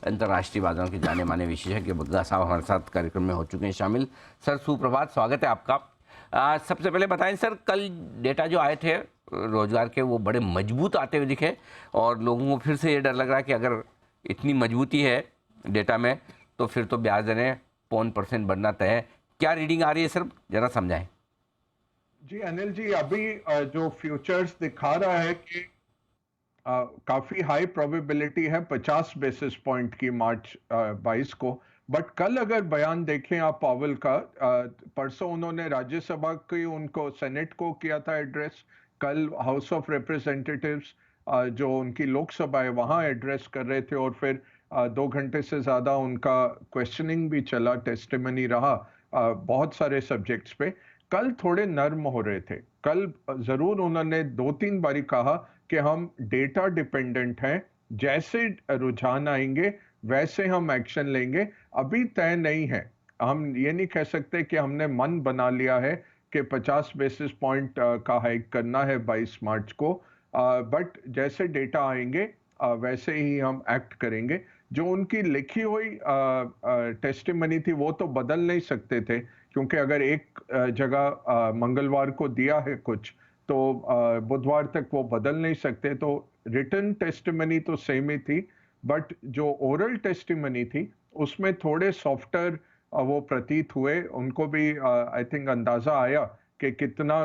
अंतर्राष्ट्रीय बाजारों के जाने माने विशेषज्ञ बग्गा साहब हमारे साथ कार्यक्रम में हो चुके हैं शामिल। सर सुप्रभात, स्वागत है आपका। सबसे पहले बताएं सर, कल डेटा जो आए थे रोजगार के वो बड़े मजबूत आते हुए दिखे और लोगों को फिर से ये डर लग रहा है कि अगर इतनी मजबूती है डेटा में तो फिर तो ब्याज दरें 0.5% बढ़ना तय है। क्या रीडिंग आ रही है सर, जरा समझाएं। जी अनिल जी, अभी जो फ्यूचर्स दिखा रहा है कि काफी हाई प्रोबेबिलिटी है 50 बेसिस पॉइंट की मार्च 22 को। बट कल अगर बयान देखें आप पावेल का, परसों उन्होंने राज्यसभा की उनको सेनेट को किया था एड्रेस, कल हाउस ऑफ रिप्रेजेंटेटिव्स जो उनकी लोकसभा है वहां एड्रेस कर रहे थे, और फिर 2 घंटे से ज्यादा उनका क्वेश्चनिंग भी चला, टेस्टिमनी रहा बहुत सारे सब्जेक्ट्स पे। कल थोड़े नर्म हो रहे थे। कल जरूर उन्होंने 2-3 बारी कहा कि हम डेटा डिपेंडेंट हैं, जैसे रुझान आएंगे वैसे हम एक्शन लेंगे, अभी तय नहीं है। हम ये नहीं कह सकते कि हमने मन बना लिया है कि 50 बेसिस पॉइंट का हाइक करना है 22 मार्च को, बट जैसे डेटा आएंगे वैसे ही हम एक्ट करेंगे। जो उनकी लिखी हुई टेस्टिमनी थी वो तो बदल नहीं सकते थे, क्योंकि अगर एक जगह मंगलवार को दिया है कुछ तो बुधवार तक वो बदल नहीं सकते, तो रिटर्न टेस्टिमनी तो सेम ही थी, बट जो ओरल टेस्टिमनी थी उसमें थोड़े सॉफ्टर वो प्रतीत हुए। उनको भी आई थिंक अंदाजा आया कि कितना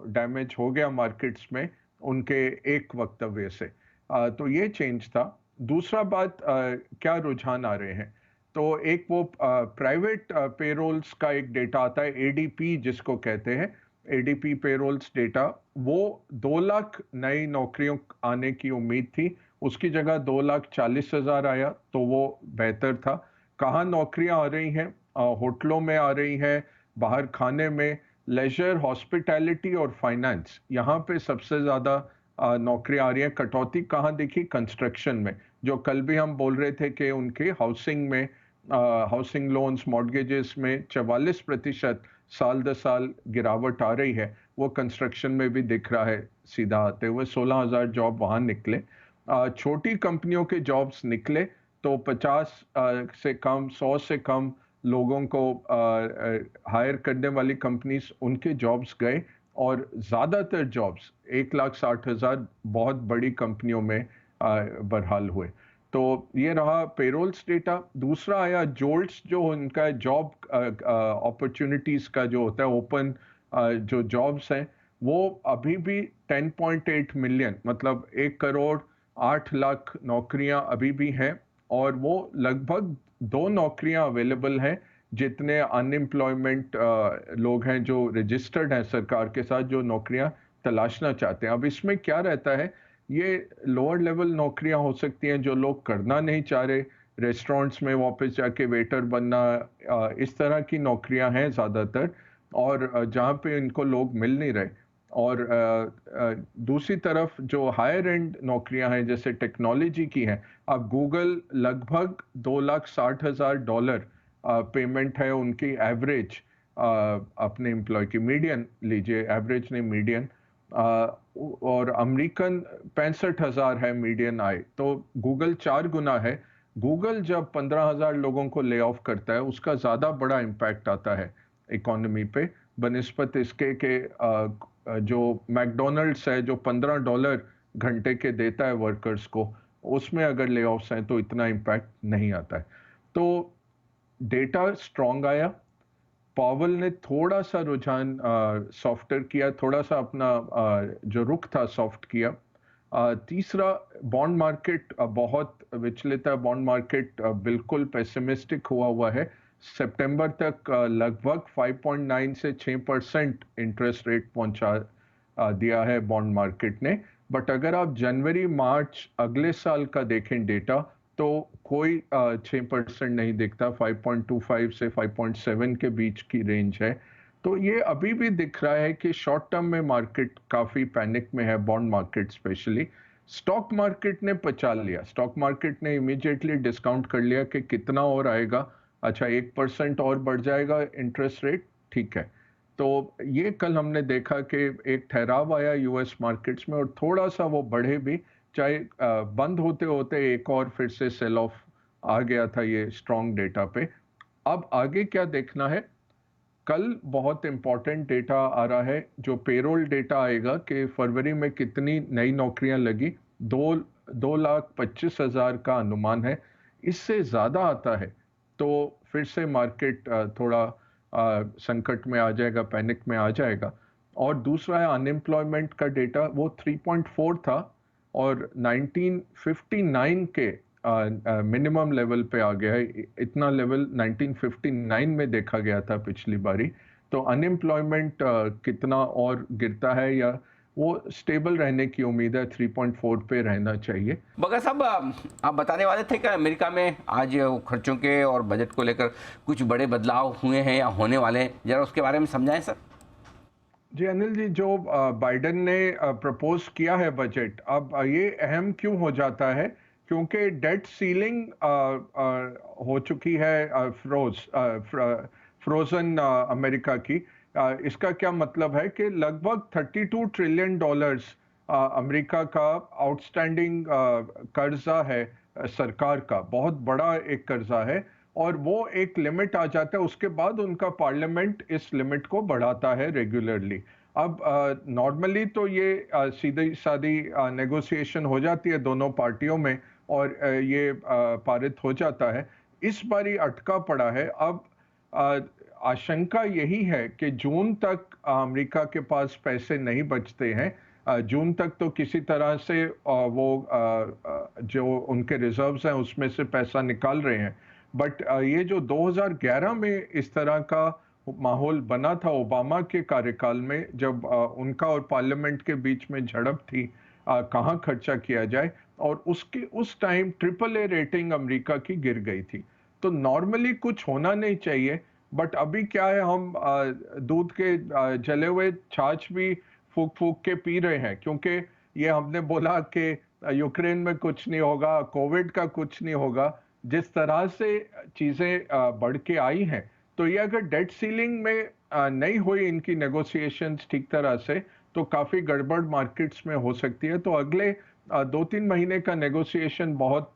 डैमेज हो गया मार्केट्स में उनके एक वक्तव्य से। तो ये चेंज था। दूसरा बात, क्या रुझान आ रहे हैं, तो एक वो प्राइवेट पेरोल्स का एक डेटा आता है, एडीपी जिसको कहते हैं, एडीपी पेरोल्स डेटा, वो 2 लाख नई नौकरियों आने की उम्मीद थी, उसकी जगह 2,40,000 आया, तो वो बेहतर था। कहाँ नौकरियां आ रही हैं? होटलों में आ रही हैं, बाहर खाने में, लेजर, हॉस्पिटैलिटी और फाइनेंस, यहाँ पे सबसे ज्यादा नौकरियां आ रही हैं। कटौती कहाँ दिखी? कंस्ट्रक्शन में, जो कल भी हम बोल रहे थे कि उनके हाउसिंग में, हाउसिंग लोन्स, मॉर्गेजेस में 44% साल दर साल गिरावट आ रही है, वो कंस्ट्रक्शन में भी दिख रहा है सीधा आते हुए। 16,000 जॉब वहां निकले। छोटी कंपनियों के जॉब्स निकले तो 50 से कम, 100 से कम लोगों को हायर करने वाली कंपनीज, उनके जॉब्स गए, और ज्यादातर जॉब्स 1,60,000 बहुत बड़ी कंपनियों में बहाल हुए। तो ये रहा पेरोल्स डेटा। दूसरा आया जोल्ट्स, जो उनका जॉब अपॉर्चुनिटीज का जो होता है, ओपन जो जॉब्स हैं, वो अभी भी 10.8 मिलियन, मतलब 1,08,00,000 नौकरियां अभी भी हैं, और वो लगभग 2 नौकरियां अवेलेबल हैं जितने अनएम्प्लॉयमेंट लोग हैं जो रजिस्टर्ड हैं सरकार के साथ, जो नौकरियां तलाशना चाहते हैं। अब इसमें क्या रहता है, ये लोअर लेवल नौकरियां हो सकती हैं जो लोग करना नहीं चाह रहे, रेस्टोरेंट्स में वापस जाके वेटर बनना, इस तरह की नौकरियां हैं ज़्यादातर, और जहाँ पे इनको लोग मिल नहीं रहे। और दूसरी तरफ जो हायर एंड नौकरियां हैं जैसे टेक्नोलॉजी की हैं, अब गूगल लगभग $2,60,000 पेमेंट है उनकी एवरेज, अपने एम्प्लॉय की, मीडियन लीजिए, एवरेज नहीं मीडियन, और अमेरिकन 65,000 है मीडियन आय, तो गूगल 4 गुना है। गूगल जब 15,000 लोगों को ले ऑफ करता है, उसका ज्यादा बड़ा इम्पैक्ट आता है इकोनॉमी पे, बनिस्पत इसके के जो मैकडोनल्ड्स है जो $15 घंटे के देता है वर्कर्स को, उसमें अगर ले ऑफ्स हैं तो इतना इम्पैक्ट नहीं आता है। तो डेटा स्ट्रांग आया, पावल ने थोड़ा सा रुझान सॉफ्टर किया, थोड़ा सा अपना जो रुख था सॉफ्ट किया। तीसरा, बॉन्ड मार्केट बहुत विचलित है, बॉन्ड मार्केट बिल्कुल पेसिमिस्टिक हुआ है। सितंबर तक लगभग 5.9 से 6% इंटरेस्ट रेट पहुंचा दिया है बॉन्ड मार्केट ने। बट अगर आप जनवरी मार्च अगले साल का देखें डेटा, तो कोई 6% नहीं दिखता, 5.25 से 5.7 के बीच की रेंज है। तो ये अभी भी दिख रहा है कि शॉर्ट टर्म में मार्केट काफी पैनिक में है, bond market specially. Stock market ने पचा लिया, स्टॉक मार्केट ने इमीडिएटली डिस्काउंट कर लिया कि कितना और आएगा, अच्छा 1% और बढ़ जाएगा इंटरेस्ट रेट, ठीक है। तो ये कल हमने देखा कि एक ठहराव आया यूएस मार्केट्स में, और थोड़ा सा वो बढ़े भी, चाहे बंद होते होते एक और फिर से सेल ऑफ आ गया था ये स्ट्रॉन्ग डेटा पे। अब आगे क्या देखना है, कल बहुत इंपॉर्टेंट डेटा आ रहा है जो पेरोल डेटा आएगा कि फरवरी में कितनी नई नौकरियां लगी। 2,25,000 का अनुमान है। इससे ज़्यादा आता है तो फिर से मार्केट थोड़ा संकट में आ जाएगा, पैनिक में आ जाएगा। और दूसरा है अनएम्प्लॉयमेंट का डेटा, वो 3.4 था और 1959 के मिनिमम लेवल पे आ गया है। इतना लेवल 1959 में देखा गया था पिछली बारी। तो अनएम्प्लॉयमेंट कितना और गिरता है या वो स्टेबल रहने की उम्मीद है, 3.4 पे रहना चाहिए। बगा साहब, आप बताने वाले थे कि अमेरिका में आज खर्चों के और बजट को लेकर कुछ बड़े बदलाव हुए हैं या होने वाले हैं, जरा उसके बारे में समझाएं सर। जी अनिल जी, जो बाइडेन ने प्रपोज किया है बजट, अब ये अहम क्यों हो जाता है, क्योंकि डेट सीलिंग हो चुकी है फ्रोजन अमेरिका की। इसका क्या मतलब है कि लगभग $32 ट्रिलियन अमेरिका का आउटस्टैंडिंग कर्जा है, सरकार का बहुत बड़ा एक कर्जा है। और वो एक लिमिट आ जाता है, उसके बाद उनका पार्लियामेंट इस लिमिट को बढ़ाता है रेगुलरली। अब नॉर्मली तो ये सीधी सादी नेगोशिएशन हो जाती है दोनों पार्टियों में और ये पारित हो जाता है। इस बारी अटका पड़ा है। अब अ, आशंका यही है कि जून तक अमेरिका के पास पैसे नहीं बचते हैं। जून तक तो किसी तरह से वो जो उनके रिजर्व्स हैं उसमें से पैसा निकाल रहे हैं। बट ये जो 2011 में इस तरह का माहौल बना था ओबामा के कार्यकाल में, जब उनका और पार्लियामेंट के बीच में झड़प थी कहाँ खर्चा किया जाए, और उसके उस time triple A rating America की गिर गई थी। तो नॉर्मली कुछ होना नहीं चाहिए, बट अभी क्या है, हम दूध के जले हुए छाछ भी फूक फूक के पी रहे हैं, क्योंकि ये हमने बोला कि यूक्रेन में कुछ नहीं होगा, कोविड का कुछ नहीं होगा। जिस तरह से चीजें बढ़ के आई हैं, तो ये अगर डेट सीलिंग में नहीं हुई इनकी नेगोशिएशंस ठीक तरह से, तो काफी गड़बड़ मार्केट्स में हो सकती है। तो अगले 2-3 महीने का नेगोशिएशन बहुत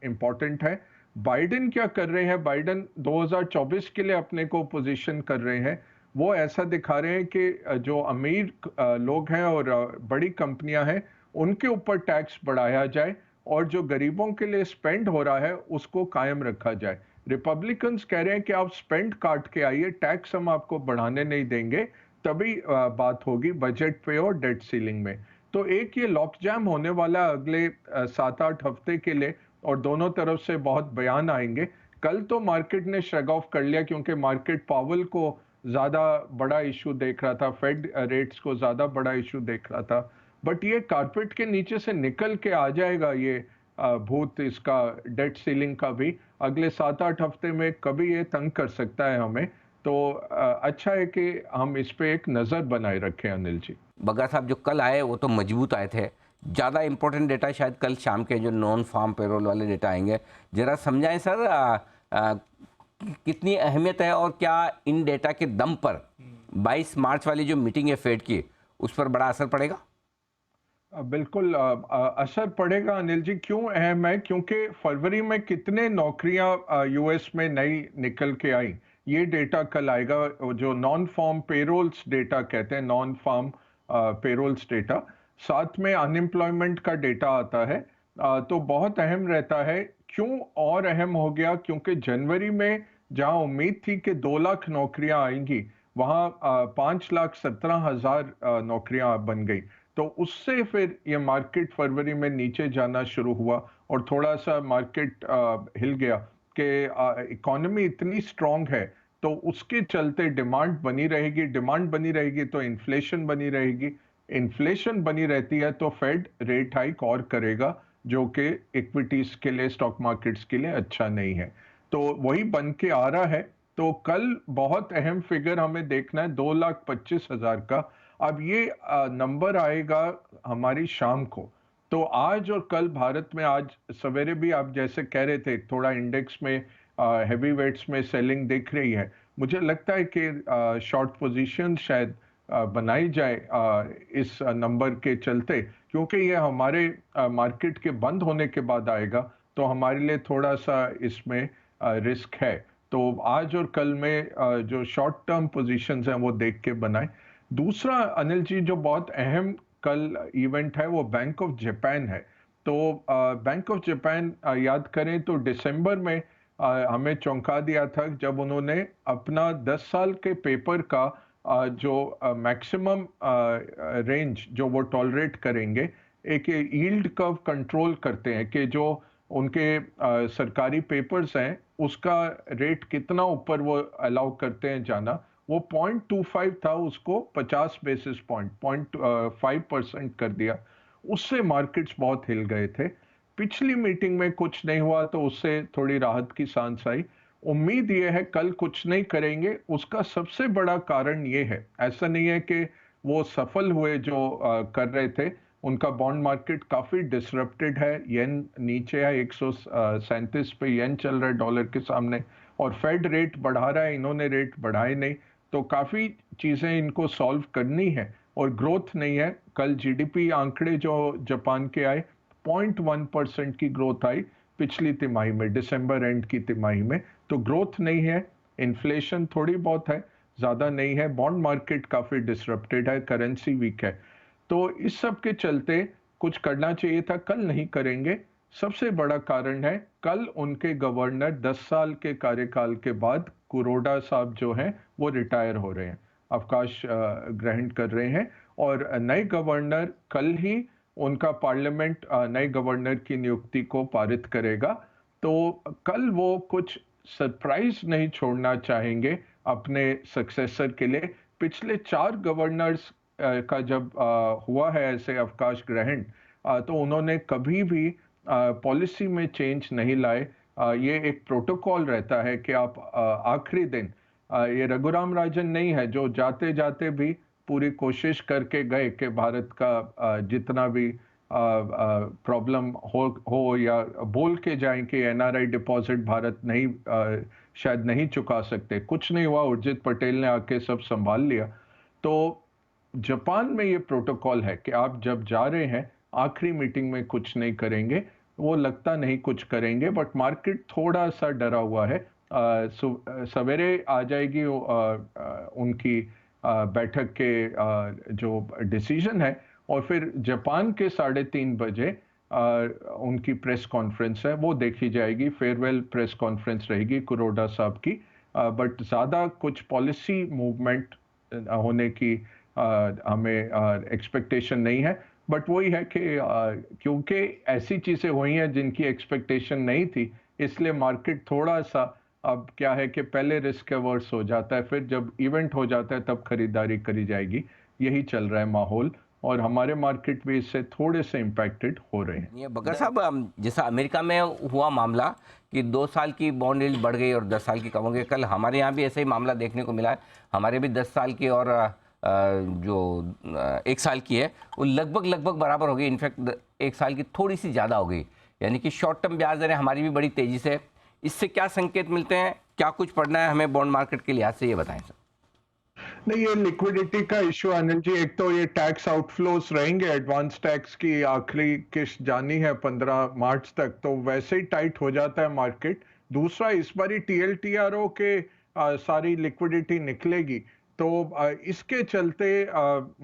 इंपॉर्टेंट है। बाइडेन क्या कर रहे हैं, बाइडेन 2024 के लिए अपने को पोजीशन कर रहे हैं। वो ऐसा दिखा रहे हैं कि जो अमीर लोग हैं और बड़ी कंपनियां हैं, उनके ऊपर टैक्स बढ़ाया जाए और जो गरीबों के लिए स्पेंड हो रहा है उसको कायम रखा जाए। रिपब्लिकन्स कह रहे हैं कि आप स्पेंड काट के आइए, टैक्स हम आपको बढ़ाने नहीं देंगे, तभी बात होगी बजट पे और डेट सीलिंग में। तो एक ये लॉक जैम होने वाला अगले 7-8 हफ्ते के लिए, और दोनों तरफ से बहुत बयान आएंगे। कल तो मार्केट ने श्रग ऑफ कर लिया, क्योंकि मार्केट पावल को ज्यादा बड़ा इशू देख रहा था, फेड रेट्स को ज्यादा बड़ा इशू देख रहा था। बट ये कारपेट के नीचे से निकल के आ जाएगा ये भूत, इसका डेट सीलिंग का भी अगले 7-8 हफ्ते में कभी ये तंग कर सकता है हमें। तो अच्छा है कि हम इस पे एक नज़र बनाए रखें अनिल जी। बग्गा साहब, जो कल आए वो तो मजबूत आए थे। ज़्यादा इंपॉर्टेंट डेटा शायद कल शाम के जो नॉन फार्म पेरोल वाले डेटा आएंगे, जरा समझाएं सर। कितनी अहमियत है और क्या इन डेटा के दम पर 22 मार्च वाली जो मीटिंग है फेड की, उस पर बड़ा असर पड़ेगा? बिल्कुल असर पड़ेगा अनिल जी। क्यों अहम है, क्योंकि फरवरी में कितने नौकरियां यूएस में नई निकल के आई, ये डेटा कल आएगा। जो नॉन फार्म पेरोल्स डेटा कहते हैं, नॉन फार्म पेरोल्स डेटा, साथ में अनएम्प्लॉयमेंट का डेटा आता है। तो बहुत अहम रहता है। क्यों और अहम हो गया, क्योंकि जनवरी में जहां उम्मीद थी कि 2 लाख नौकरियां आएंगी, वहां 5,17,000 नौकरियां बन गई। तो उससे फिर ये मार्केट फरवरी में नीचे जाना शुरू हुआ और थोड़ा सा मार्केट हिल गया कि इकोनॉमी इतनी स्ट्रांग है, तो उसके चलते डिमांड बनी रहेगी, डिमांड बनी रहेगी तो इन्फ्लेशन बनी रहेगी, इन्फ्लेशन बनी रहती है तो फेड रेट हाइक और करेगा, जो कि इक्विटीज के लिए, स्टॉक मार्केट्स के लिए अच्छा नहीं है। तो वही बन के आ रहा है। तो कल बहुत अहम फिगर हमें देखना है, 2,25,000 का। अब ये नंबर आएगा हमारी शाम को। तो आज और कल भारत में, आज सवेरे भी आप जैसे कह रहे थे, थोड़ा इंडेक्स में हैवी वेट्स में सेलिंग दिख रही है। मुझे लगता है कि शॉर्ट पोजीशन शायद बनाई जाए इस नंबर के चलते, क्योंकि ये हमारे मार्केट के बंद होने के बाद आएगा। तो हमारे लिए थोड़ा सा इसमें रिस्क है। तो आज और कल में जो शॉर्ट टर्म पोजीशंस हैं वो देख के बनाएं। दूसरा अनिल जी जो बहुत अहम कल इवेंट है वो बैंक ऑफ जापान है। तो बैंक ऑफ जापान याद करें तो दिसंबर में हमें चौंका दिया था जब उन्होंने अपना 10 साल के पेपर का जो मैक्सिमम रेंज जो वो टॉलरेट करेंगे, एक यील्ड कर्व कंट्रोल करते हैं कि जो उनके सरकारी पेपर्स हैं उसका रेट कितना ऊपर वो अलाउ करते हैं जाना, वो 0.25 था, उसको 50 बेसिस पॉइंट 0.5% कर दिया। उससे मार्केट्स बहुत हिल गए थे। पिछली मीटिंग में कुछ नहीं हुआ तो उससे थोड़ी राहत की सांस आई। उम्मीद ये है कल कुछ नहीं करेंगे। उसका सबसे बड़ा कारण ये है, ऐसा नहीं है कि वो सफल हुए जो कर रहे थे, उनका बॉन्ड मार्केट काफी डिसरप्टेड है। येन नीचे है, 137 पे येन चल रहा है डॉलर के सामने, और फेड रेट बढ़ा रहा है, इन्होंने रेट बढ़ाए नहीं। तो काफी चीजें इनको सॉल्व करनी है और ग्रोथ नहीं है। कल जीडीपी आंकड़े जो जापान के आए, 0.1% की ग्रोथ आई पिछली तिमाही में, दिसंबर एंड की तिमाही में। तो ग्रोथ नहीं है, इन्फ्लेशन थोड़ी बहुत है, ज्यादा नहीं है, बॉन्ड मार्केट काफी डिसरप्टेड है, करेंसी वीक है। तो इस सब के चलते कुछ करना चाहिए था, कल नहीं करेंगे। सबसे बड़ा कारण है कल उनके गवर्नर 10 साल के कार्यकाल के बाद कुरोडा साहब जो हैं वो रिटायर हो रहे हैं, अवकाश ग्रहण कर रहे हैं, और नए गवर्नर कल ही उनका पार्लियामेंट नए गवर्नर की नियुक्ति को पारित करेगा। तो कल वो कुछ सरप्राइज नहीं छोड़ना चाहेंगे अपने सक्सेसर के लिए। पिछले 4 गवर्नर्स का जब हुआ है ऐसे अवकाश ग्रहण, तो उन्होंने कभी भी पॉलिसी में चेंज नहीं लाए। ये एक प्रोटोकॉल रहता है कि आप आखिरी दिन, ये रघुराम राजन नहीं है जो जाते जाते भी पूरी कोशिश करके गए कि भारत का जितना भी प्रॉब्लम हो या बोल के जाएं कि एनआरआई डिपॉजिट भारत नहीं शायद नहीं चुका सकते, कुछ नहीं हुआ, उर्जित पटेल ने आके सब संभाल लिया। तो जापान में ये प्रोटोकॉल है कि आप जब जा रहे हैं आखिरी मीटिंग में कुछ नहीं करेंगे। वो लगता नहीं कुछ करेंगे, बट मार्केट थोड़ा सा डरा हुआ है। सवेरे आ जाएगी उनकी बैठक के जो डिसीजन है, और फिर जापान के 3:30 बजे उनकी प्रेस कॉन्फ्रेंस है, वो देखी जाएगी। फेयरवेल प्रेस कॉन्फ्रेंस रहेगी कुरोडा साहब की, बट ज़्यादा कुछ पॉलिसी मूवमेंट होने की हमें एक्सपेक्टेशन नहीं है। बट वही है कि क्योंकि ऐसी चीज़ें हुई हैं जिनकी एक्सपेक्टेशन नहीं थी, इसलिए मार्केट थोड़ा सा अब क्या है कि पहले रिस्क अवर्स हो जाता है, फिर जब इवेंट हो जाता है तब खरीदारी करी जाएगी। यही चल रहा है माहौल, और हमारे मार्केट भी इससे थोड़े से इम्पैक्टेड हो रहे हैं। ये बकर साहब, जैसा अमेरिका में हुआ मामला कि 2 साल की बॉन्ड यील्ड बढ़ गई और 10 साल की कम हो गई, कल हमारे यहाँ भी ऐसा ही मामला देखने को मिला है। हमारे भी 10 साल की और जो 1 साल की है वो लगभग बराबर हो गई। इनफैक्ट 1 साल की थोड़ी सी ज़्यादा हो गई, यानी कि शॉर्ट टर्म ब्याज दरें हमारी भी बड़ी तेज़ी से। इससे क्या संकेत मिलते हैं, क्या कुछ पढ़ना है हमें बॉन्ड मार्केट के लिहाज से, ये बताएं सर। नहीं, ये लिक्विडिटी का इशू अनिल जी, एक तो ये टैक्स आउटफ्लोस रहेंगे, एडवांस टैक्स की आखिरी किस्त जानी है 15 मार्च तक, तो वैसे ही टाइट हो जाता है मार्केट। दूसरा, इस बारी टीएलटीआरओ के सारी लिक्विडिटी निकलेगी, तो इसके चलते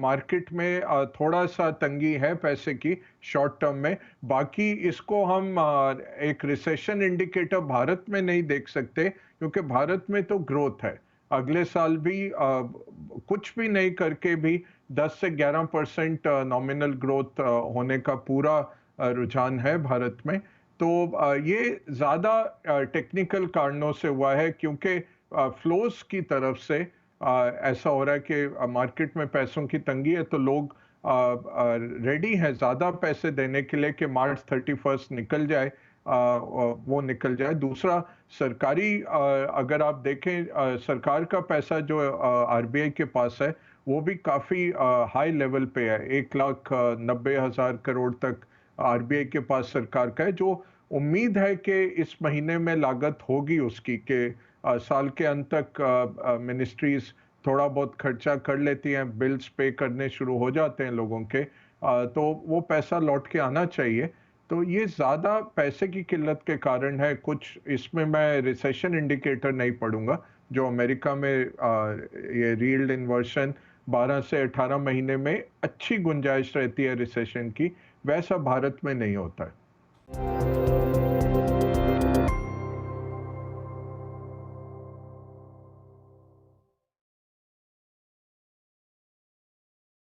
मार्केट में थोड़ा सा तंगी है पैसे की शॉर्ट टर्म में। बाकी इसको हम एक रिसेशन इंडिकेटर भारत में नहीं देख सकते, क्योंकि भारत में तो ग्रोथ है। अगले साल भी कुछ भी नहीं करके भी 10 से 11% नॉमिनल ग्रोथ होने का पूरा रुझान है भारत में। तो ये ज़्यादा टेक्निकल कारणों से हुआ है, क्योंकि फ्लोज की तरफ से ऐसा हो रहा है कि मार्केट में पैसों की तंगी है, तो लोग रेडी हैं ज़्यादा पैसे देने के लिए कि मार्च 31 निकल जाए, वो निकल जाए। दूसरा, सरकारी अगर आप देखें सरकार का पैसा जो आरबीआई के पास है, वो भी काफ़ी हाई लेवल पे है। 1,90,000 करोड़ तक आरबीआई के पास सरकार का है, जो उम्मीद है कि इस महीने में लागत होगी उसकी कि साल के अंत तक मिनिस्ट्रीज थोड़ा बहुत खर्चा कर लेती हैं, बिल्स पे करने शुरू हो जाते हैं लोगों के, तो वो पैसा लौट के आना चाहिए। तो ये ज़्यादा पैसे की किल्लत के कारण है। कुछ इसमें मैं रिसेशन इंडिकेटर नहीं पढ़ूंगा। जो अमेरिका में ये यील्ड इन्वर्शन 12 से 18 महीने में अच्छी गुंजाइश रहती है रिसेशन की, वैसा भारत में नहीं होता है।